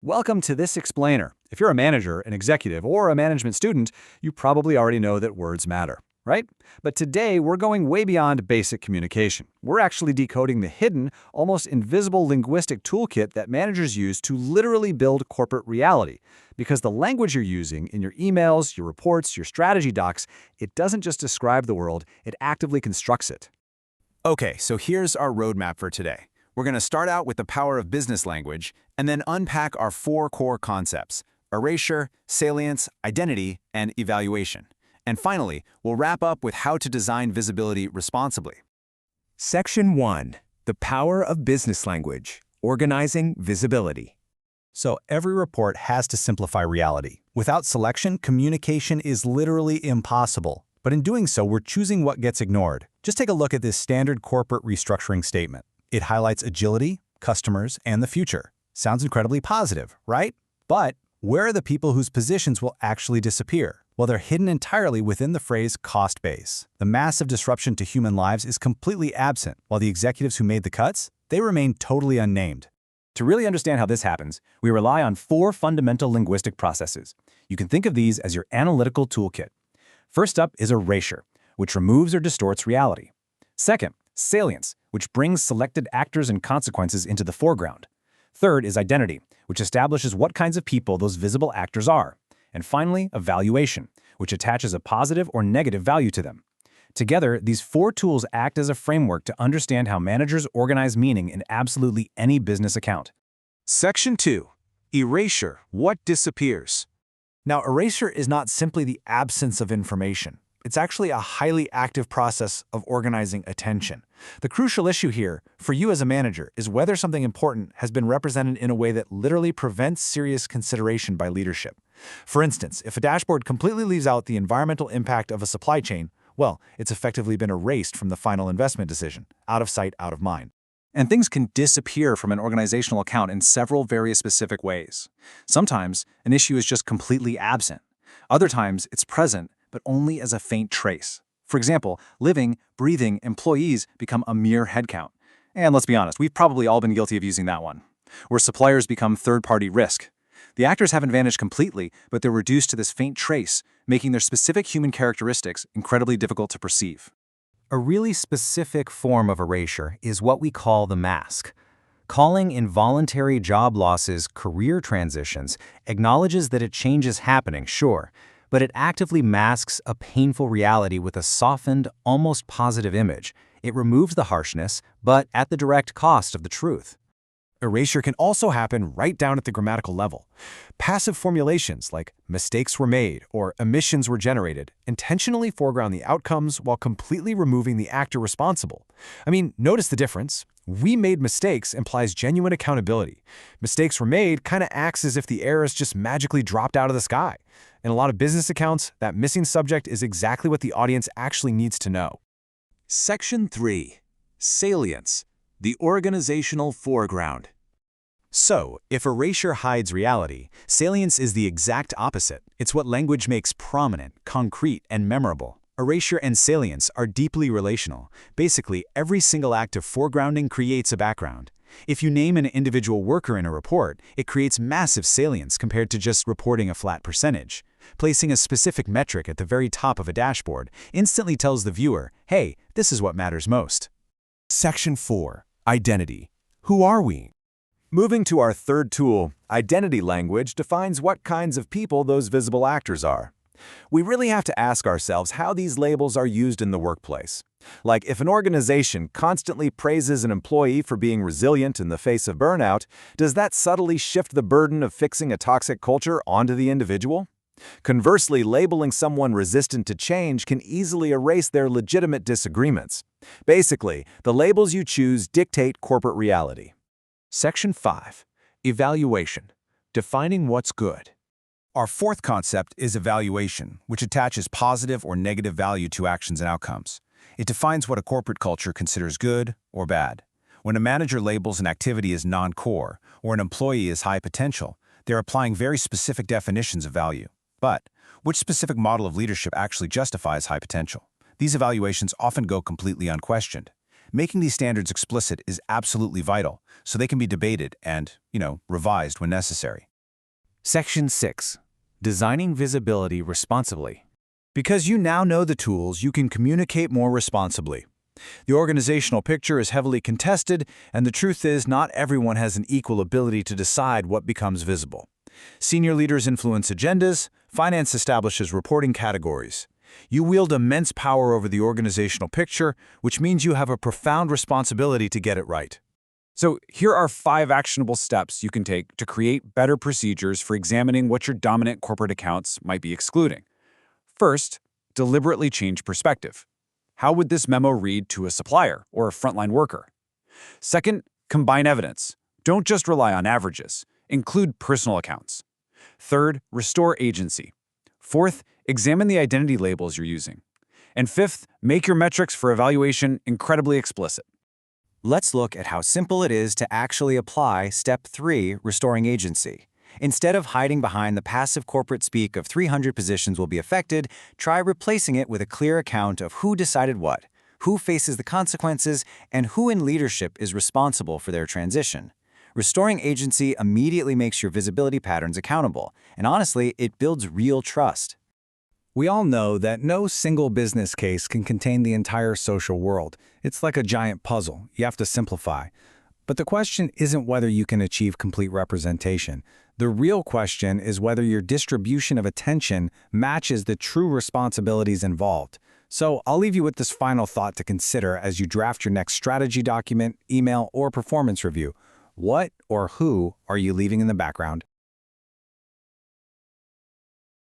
Welcome to this explainer. If you're a manager, an executive, or a management student, you probably already know that words matter, right? But today, we're going way beyond basic communication. We're actually decoding the hidden, almost invisible linguistic toolkit that managers use to literally build corporate reality. Because the language you're using in your emails, your reports, your strategy docs, it doesn't just describe the world, it actively constructs it. Okay, so here's our roadmap for today. We're going to start out with the power of business language and then unpack our four core concepts: erasure, salience, identity, and evaluation. And finally, we'll wrap up with how to design visibility responsibly. Section 1. The power of business language. Organizing visibility. So every report has to simplify reality. Without selection, communication is literally impossible. But in doing so, we're choosing what gets ignored. Just take a look at this standard corporate restructuring statement. It highlights agility, customers, and the future. Sounds incredibly positive, right? But where are the people whose positions will actually disappear? Well, they're hidden entirely within the phrase cost base. The massive disruption to human lives is completely absent, while the executives who made the cuts, they remain totally unnamed. To really understand how this happens, we rely on four fundamental linguistic processes. You can think of these as your analytical toolkit. First up is erasure, which removes or distorts reality. Second, salience, which brings selected actors and consequences into the foreground. Third is identity, which establishes what kinds of people those visible actors are. And finally, evaluation, which attaches a positive or negative value to them. Together, these four tools act as a framework to understand how managers organize meaning in absolutely any business account. Section 2. Erasure. What disappears? Now, erasure is not simply the absence of information. It's actually a highly active process of organizing attention. The crucial issue here, for you as a manager, is whether something important has been represented in a way that literally prevents serious consideration by leadership. For instance, if a dashboard completely leaves out the environmental impact of a supply chain, well, it's effectively been erased from the final investment decision, out of sight, out of mind. And things can disappear from an organizational account in several very specific ways. Sometimes, an issue is just completely absent. Other times, it's present, but only as a faint trace. For example, living, breathing employees become a mere headcount. And let's be honest, we've probably all been guilty of using that one. Where suppliers become third-party risk. The actors haven't vanished completely, but they're reduced to this faint trace, making their specific human characteristics incredibly difficult to perceive. A really specific form of erasure is what we call the mask. Calling involuntary job losses career transitions acknowledges that a change is happening, sure, but it actively masks a painful reality with a softened, almost positive image. It removes the harshness, but at the direct cost of the truth. Erasure can also happen right down at the grammatical level. Passive formulations like mistakes were made or emissions were generated intentionally foreground the outcomes while completely removing the actor responsible. I mean, notice the difference. We made mistakes implies genuine accountability. Mistakes were made kind of acts as if the errors just magically dropped out of the sky. In a lot of business accounts, that missing subject is exactly what the audience actually needs to know. Section 3. Salience. The organizational foreground. So, if erasure hides reality, salience is the exact opposite. It's what language makes prominent, concrete, and memorable. Erasure and salience are deeply relational. Basically, every single act of foregrounding creates a background. If you name an individual worker in a report, it creates massive salience compared to just reporting a flat percentage. Placing a specific metric at the very top of a dashboard instantly tells the viewer, hey, this is what matters most. Section 4. Identity. Who are we? Moving to our third tool, identity language defines what kinds of people those visible actors are. We really have to ask ourselves how these labels are used in the workplace. Like, if an organization constantly praises an employee for being resilient in the face of burnout, does that subtly shift the burden of fixing a toxic culture onto the individual? Conversely, labeling someone resistant to change can easily erase their legitimate disagreements. Basically, the labels you choose dictate corporate reality. Section 5. Evaluation. Defining what's good. Our fourth concept is evaluation, which attaches positive or negative value to actions and outcomes. It defines what a corporate culture considers good or bad. When a manager labels an activity as non-core or an employee as high potential, they're applying very specific definitions of value. But which specific model of leadership actually justifies high potential? These evaluations often go completely unquestioned. Making these standards explicit is absolutely vital, so they can be debated and, revised when necessary. Section 6. Designing visibility responsibly. Because you now know the tools, you can communicate more responsibly. The organizational picture is heavily contested, and the truth is not everyone has an equal ability to decide what becomes visible. Senior leaders influence agendas, finance establishes reporting categories. You wield immense power over the organizational picture, which means you have a profound responsibility to get it right. So here are 5 actionable steps you can take to create better procedures for examining what your dominant corporate accounts might be excluding. First, deliberately change perspective. How would this memo read to a supplier or a frontline worker? Second, combine evidence. Don't just rely on averages. Include personal accounts. Third, restore agency. Fourth, examine the identity labels you're using. And fifth, make your metrics for evaluation incredibly explicit. Let's look at how simple it is to actually apply Step 3, Restoring Agency. Instead of hiding behind the passive corporate speak of 300 positions will be affected, try replacing it with a clear account of who decided what, who faces the consequences, and who in leadership is responsible for their transition. Restoring agency immediately makes your visibility patterns accountable, and honestly, it builds real trust. We all know that no single business case can contain the entire social world. It's like a giant puzzle. You have to simplify. But the question isn't whether you can achieve complete representation. The real question is whether your distribution of attention matches the true responsibilities involved. So I'll leave you with this final thought to consider as you draft your next strategy document, email, or performance review. What or who are you leaving in the background?